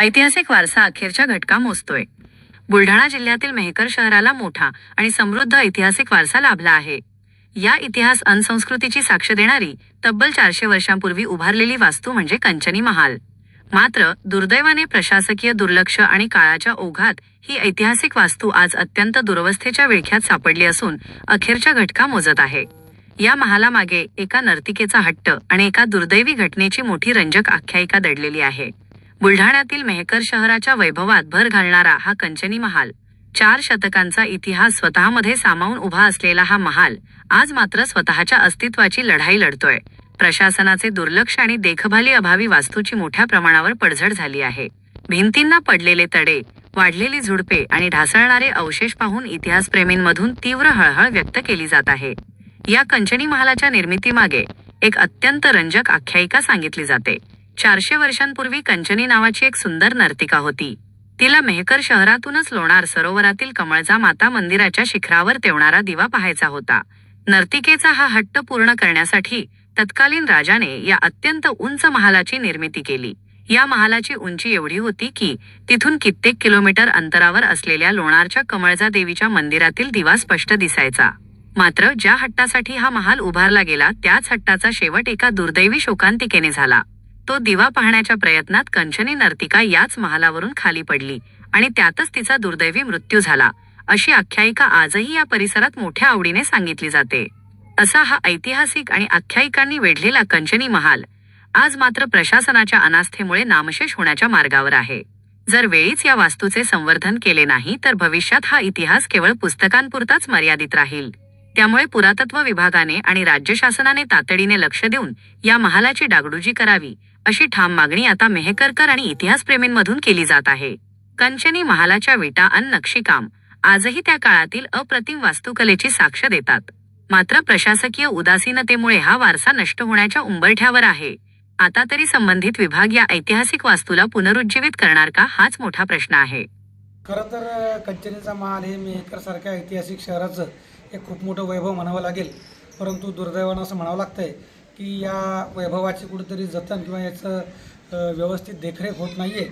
ऐतिहासिक वारसा अखेरच्या घटका मोजतोय। बुलढाणा जिल्ह्यातील मेहकर शहराला मोठा आणि समृद्ध ऐतिहासिक वारसा लाभला आहे। या इतिहास अन संस्कृतीची साक्ष देणारी तब्बल 400 वर्षांपूर्वी उभारलेली वास्तू म्हणजे कंचनी महाल। मात्र दुर्दैवाने प्रशासकीय दुर्लक्ष आणि काळाच्या ओघात ही ऐतिहासिक वास्तू आज अत्यंत दुरवस्थेच्या विळख्यात सापडली असून अखेरच्या घटका मोजत आहे। या महालामागे एका नर्तिकेचा हट्ट आणि एका दुर्दैवी घटनेची मोठी रंजक आख्यायिका दडलेली आहे। बुलढाण्यातील मेहकर शहराच्या वैभवात भर घालणारा हा कंचनी महाल, 4 शतकांचा इतिहास स्वतःमध्ये सामावून उभा असलेला हा महाल आज मात्र स्वतःच्या अस्तित्वाची लढाई लढतोय। प्रशासनाचे दुर्लक्ष आणि देखभाली अभावी वास्तूची मोठ्या प्रमाणावर पडझड झाली आहे। भिंतींना पडलेले तडे, वाढलेली झुडपे आणि ढासळणारे अवशेष पाहून इतिहासप्रेमींमधून तीव्र हळहळ व्यक्त केली जात आहे। या कंचनी महालाच्या निर्मितीमागे एक अत्यंत रंजक आख्यायिका सांगितली जाते। 400 वर्षांपूर्वी कंचनी नावाची एक सुंदर नर्तिका होती। तिला मेहकर शहरातूनच लोणार सरोवरातील कमळजा माता मंदिराच्या शिखरावर तेवणारा दिवा पाहायचा होता। नर्तिकेचा हा हट्ट पूर्ण करण्यासाठी तत्कालीन राजाने या अत्यंत उंच महालाची निर्मिती केली। या महालाची उंची एवढी होती की तिथून कित्येक किलोमीटर अंतरावर असलेल्या लोणारच्या कमळजा देवीच्या मंदिरातील दिवा स्पष्ट दिसायचा। मात्र ज्या हट्टासाठी हा महाल उभारला गेला त्याच हट्टाचा शेवट एका दुर्दैवी शोकांतिकेने झाला। तो दिवा पाहण्याच्या प्रयत्नात कंचनी नर्तिका याच महालावरून खाली पडली आणि त्यातच तिचा दुर्दैवी मृत्यू झाला, अशी आख्यायिका आजही या परिसरात मोठ्या आवडीने सांगितली जाते। असा हा ऐतिहासिक आणि आख्यायिकांनी वेढलेला कंचनी महाल आज मात्र प्रशासनाच्या अनास्थेमुळे नामशेष होण्याच्या मार्गावर आहे। जर वेळीच या वास्तूचे संवर्धन केले नाही तर भविष्यात हा इतिहास केवळ पुस्तकांपुरताच मर्यादित राहील। त्यामुळे पुरातत्व विभागाने आणि राज्य शासनाने तातडीने लक्ष देऊन या महालाची डागडुजी करावी, अशी ठाम मागणी आता मेहकरकर आणि इतिहासप्रेमींमधून केली जात आहे। कंचनी महालाच्या विटा अन नक्षीकाम आजही त्या काळातील अप्रतिम वास्तुकलेची साक्ष देतात। मात्र प्रशासकीय उदासीनतेमुळे हा वारसा नष्ट होण्याच्या उंबरठ्यावर आहे। आता तरी संबंधित विभाग या ऐतिहासिक वास्तूला पुनरुज्जीवित करणार का, हाच मोठा प्रश्न आहे। खरं तर कंचनीचा महाल हे मेहकर सारख्या ऐतिहासिक शहराचं एक खूप मोठं वैभव म्हणावं लागेल। परंतु दुर्दैवानं असं म्हणावं लागतंय की या वैभवाची कुठेतरी जतन किंवा याचं व्यवस्थित देखरेख होत नाही आहे।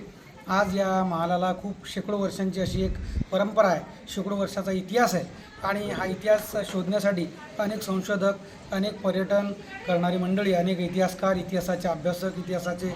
आज या महालाला खूप शेकडो वर्षांची अशी एक परंपरा आहे, शेकडो वर्षाचा इतिहास आहे आणि हा इतिहास शोधण्यासाठी अनेक संशोधक, अनेक पर्यटन करणारी मंडळी, अनेक इतिहासकार, इतिहासाचे अभ्यासक, इतिहासाचे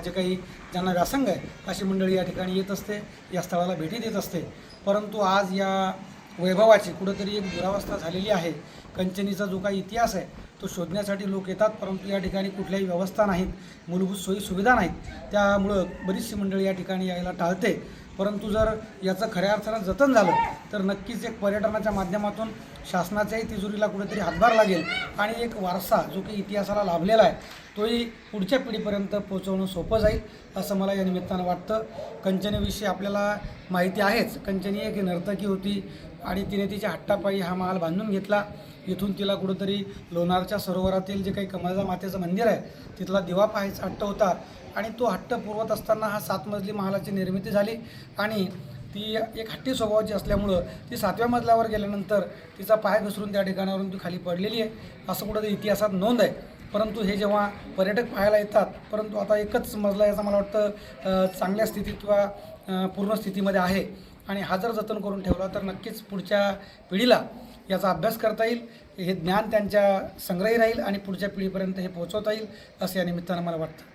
जे काही ज्यांना व्यासंग आहे अशी मंडळी या ठिकाणी येत असते, या स्थळाला भेटी देत असते। परंतु आज या वैभवाची कुठंतरी एक दुरावस्था झालेली आहे। कंचनीचा जो काही इतिहास आहे तो शोधण्यासाठी लोक येतात, परंतु या ठिकाणी कुठल्याही व्यवस्था नाहीत, मूलभूत सोयी सुविधा नाहीत, त्यामुळं बरीचशी मंडळी या ठिकाणी यायला टाळते। परंतु जर याचं खऱ्या अर्थानं जतन झालं तर नक्कीच एक पर्यटनाच्या माध्यमातून शासनाच्याही तिजोरीला कुठेतरी हातभार लागेल आणि एक वारसा जो काही इतिहासाला लाभलेला आहे तोही पुढच्या पिढीपर्यंत पोहोचवणं सोपं जाईल, असं मला या निमित्तानं वाटतं। कंचनीविषयी आपल्याला माहिती आहेच। कंचनी एक नर्तकी होती आणि तिने तिच्या हट्टापायी हा महाल बांधून घेतला। इथून तिला कुठंतरी लोणारच्या सरोवरातील जे काही कमळजा मातेचं मंदिर आहे तिथला दिवा पाहायचा हट्ट होता आणि तो हट्ट पुरवत असताना हा 7 मजली महालाची निर्मिती झाली आणि ती एक हट्टी स्वभावाची असल्यामुळं ती 7व्या मजल्यावर गेल्यानंतर तिचा पाय घसरून त्या ठिकाणावरून ती खाली पडलेली आहे, असं कुठंतरी इतिहासात नोंद आहे। परंतु हे जेव्हा पर्यटक पाहायला येतात, परंतु आता एकच मजला याचा मला वाटतं चांगल्या स्थितीत किंवा पूर्ण स्थितीमध्ये आहे आणि हा जर जतन करून ठेवला तर नक्कीच पुढच्या पिढीला याचा अभ्यास करता येईल, हे ज्ञान त्यांच्या संग्रही राहील आणि पुढच्या पिढीपर्यंत हे पोहोचवता येईल, असं या निमित्तानं मला वाटतं।